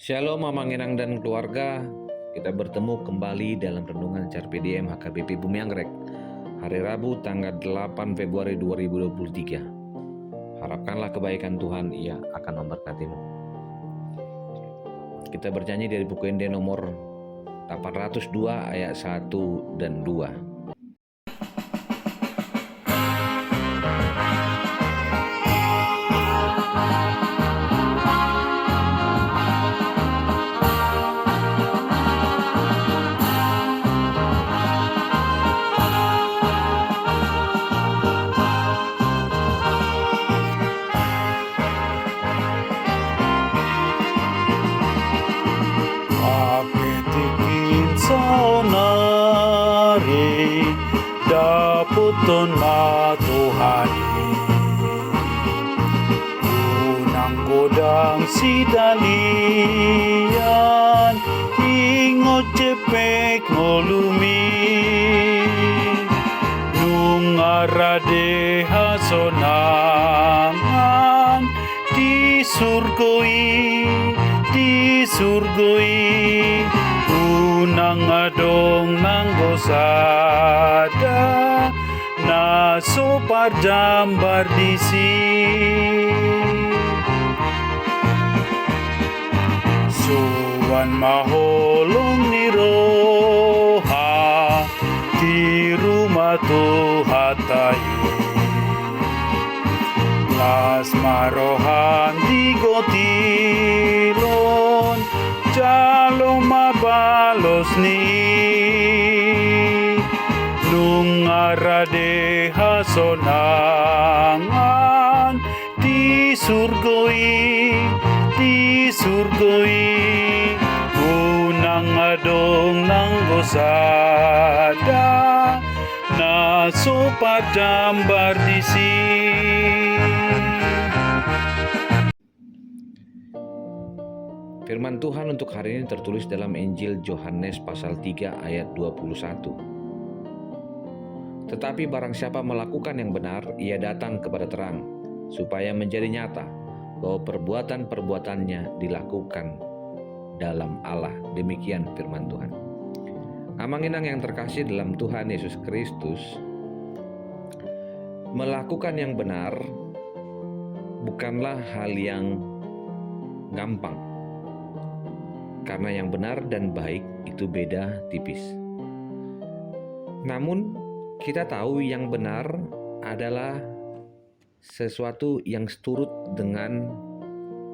Shalom Mama Nginang dan keluarga. Kita bertemu kembali dalam renungan CRPDM HKBP Bumi Anggrek hari Rabu tanggal 8 Februari 2023. Harapkanlah kebaikan Tuhan, Ia akan memberkatimu. Kita bernyanyi dari buku Ende nomor 802 ayat 1 dan 2. Apetikin sonari daputon matuhani unang godang sidalian ingot cepek ngolumi nungarade hasonangan disurgoi unang adong nanggosada na sopar jambar disi suwan maholong ni roha di rumah tuhatayu las marohan di gotilon jalo mabalos ni nungarade hasonangan disurgoi unang adong nanggosada na sopat jambar disi. Firman Tuhan untuk hari ini tertulis dalam Injil Yohanes pasal 3 ayat 21. Tetapi barang siapa melakukan yang benar, ia datang kepada terang, supaya menjadi nyata bahwa perbuatan-perbuatannya dilakukan dalam Allah. Demikian firman Tuhan. Amanginang yang terkasih dalam Tuhan Yesus Kristus, melakukan yang benar bukanlah hal yang gampang. Karena yang benar dan baik itu beda tipis. Namun kita tahu yang benar adalah sesuatu yang seturut dengan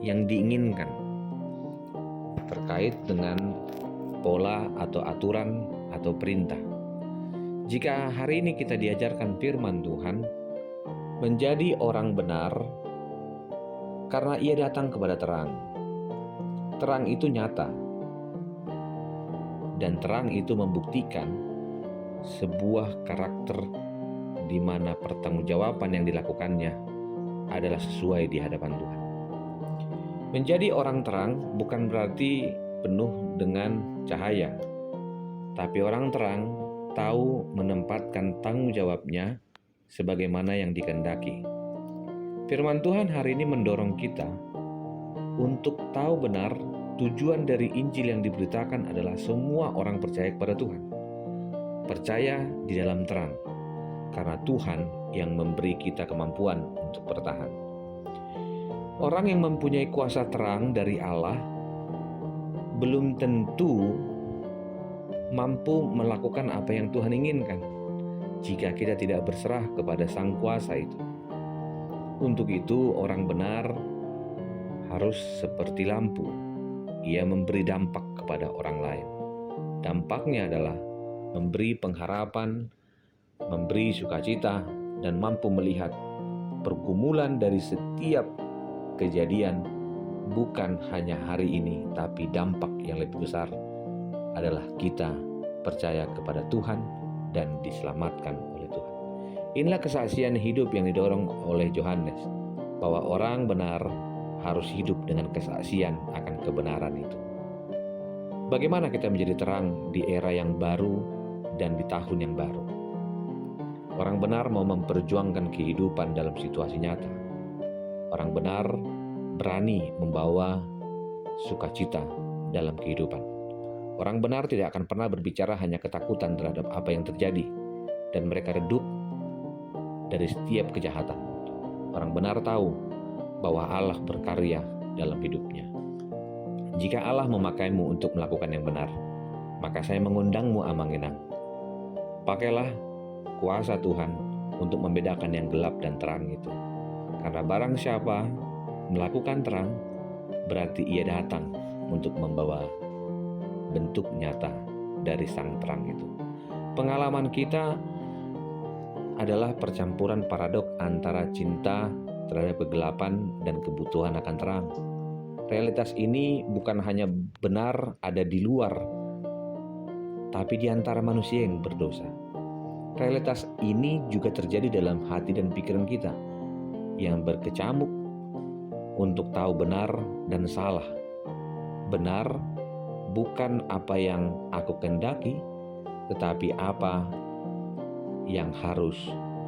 yang diinginkan terkait dengan pola atau aturan atau perintah. Jika hari ini kita diajarkan firman Tuhan menjadi orang benar karena ia datang kepada terang. Terang itu nyata, dan terang itu membuktikan sebuah karakter di mana pertanggungjawaban yang dilakukannya adalah sesuai di hadapan Tuhan. Menjadi orang terang bukan berarti penuh dengan cahaya, tapi orang terang tahu menempatkan tanggung jawabnya sebagaimana yang dikehendaki. Firman Tuhan hari ini mendorong kita untuk tahu benar tujuan dari Injil yang diberitakan adalah semua orang percaya kepada Tuhan. Percaya di dalam terang, karena Tuhan yang memberi kita kemampuan untuk bertahan. Orang yang mempunyai kuasa terang dari Allah belum tentu mampu melakukan apa yang Tuhan inginkan jika kita tidak berserah kepada Sang Kuasa itu. Untuk itu orang benar harus seperti lampu. Ia memberi dampak kepada orang lain. Dampaknya adalah memberi pengharapan, memberi sukacita, dan mampu melihat pergumulan dari setiap kejadian bukan hanya hari ini, tapi dampak yang lebih besar adalah kita percaya kepada Tuhan dan diselamatkan oleh Tuhan. Inilah kesaksian hidup yang didorong oleh Yohanes, bahwa orang benar harus hidup dengan kesaksian akan kebenaran itu. Bagaimana kita menjadi terang di era yang baru dan di tahun yang baru? Orang benar mau memperjuangkan kehidupan dalam situasi nyata. Orang benar berani membawa sukacita dalam kehidupan. Orang benar tidak akan pernah berbicara hanya ketakutan terhadap apa yang terjadi, dan mereka redup dari setiap kejahatan. Orang benar tahu bahwa Allah berkarya dalam hidupnya. Jika Allah memakaimu untuk melakukan yang benar, maka saya mengundangmu Amanginang. Pakailah kuasa Tuhan untuk membedakan yang gelap dan terang itu. Karena barang siapa melakukan terang, berarti ia datang untuk membawa bentuk nyata dari sang terang itu. Pengalaman kita adalah percampuran paradok antara cinta terhadap kegelapan dan kebutuhan akan terang. Realitas ini bukan hanya benar ada di luar, tapi di antara manusia yang berdosa. Realitas ini juga terjadi dalam hati dan pikiran kita yang berkecamuk untuk tahu benar dan salah. Benar bukan apa yang aku kendaki, tetapi apa yang harus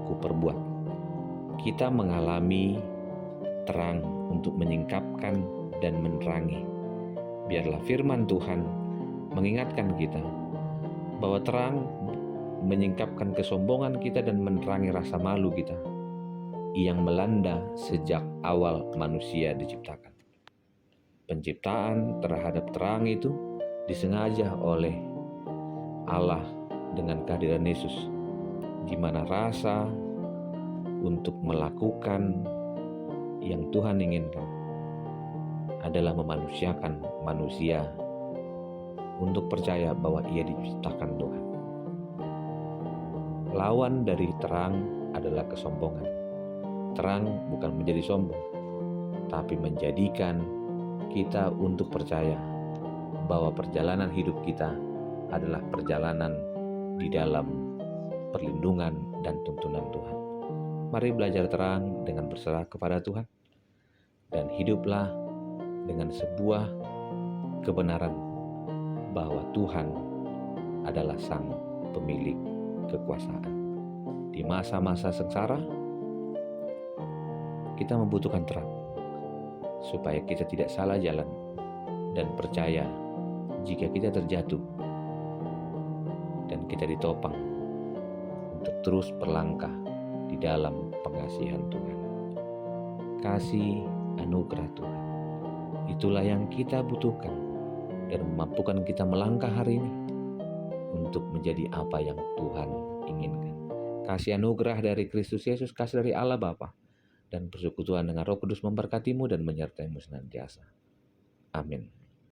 kuperbuat. Kita mengalami terang untuk menyingkapkan dan menerangi. Biarlah firman Tuhan mengingatkan kita bahwa terang menyingkapkan kesombongan kita dan menerangi rasa malu kita yang melanda sejak awal manusia diciptakan. Penciptaan terhadap terang itu disengaja oleh Allah dengan kehadiran Yesus, di mana rasa untuk melakukan yang Tuhan inginkan adalah memanusiakan manusia untuk percaya bahwa ia diciptakan Tuhan. Lawan dari terang adalah kesombongan. Terang bukan menjadi sombong, tapi menjadikan kita untuk percaya bahwa perjalanan hidup kita adalah perjalanan di dalam perlindungan dan tuntunan Tuhan. Mari belajar terang dengan berserah kepada Tuhan, dan hiduplah dengan sebuah kebenaran bahwa Tuhan adalah sang pemilik kekuasaan. Di masa-masa sengsara, kita membutuhkan terang supaya kita tidak salah jalan dan percaya jika kita terjatuh dan kita ditopang untuk terus berlangkah di dalam pengasihan Tuhan. Kasih anugerah Tuhan, itulah yang kita butuhkan dan memampukan kita melangkah hari ini untuk menjadi apa yang Tuhan inginkan. Kasih anugerah dari Kristus Yesus, kasih dari Allah Bapa, dan persekutuan dengan Roh Kudus memberkatimu dan menyertaimu senantiasa. Amin.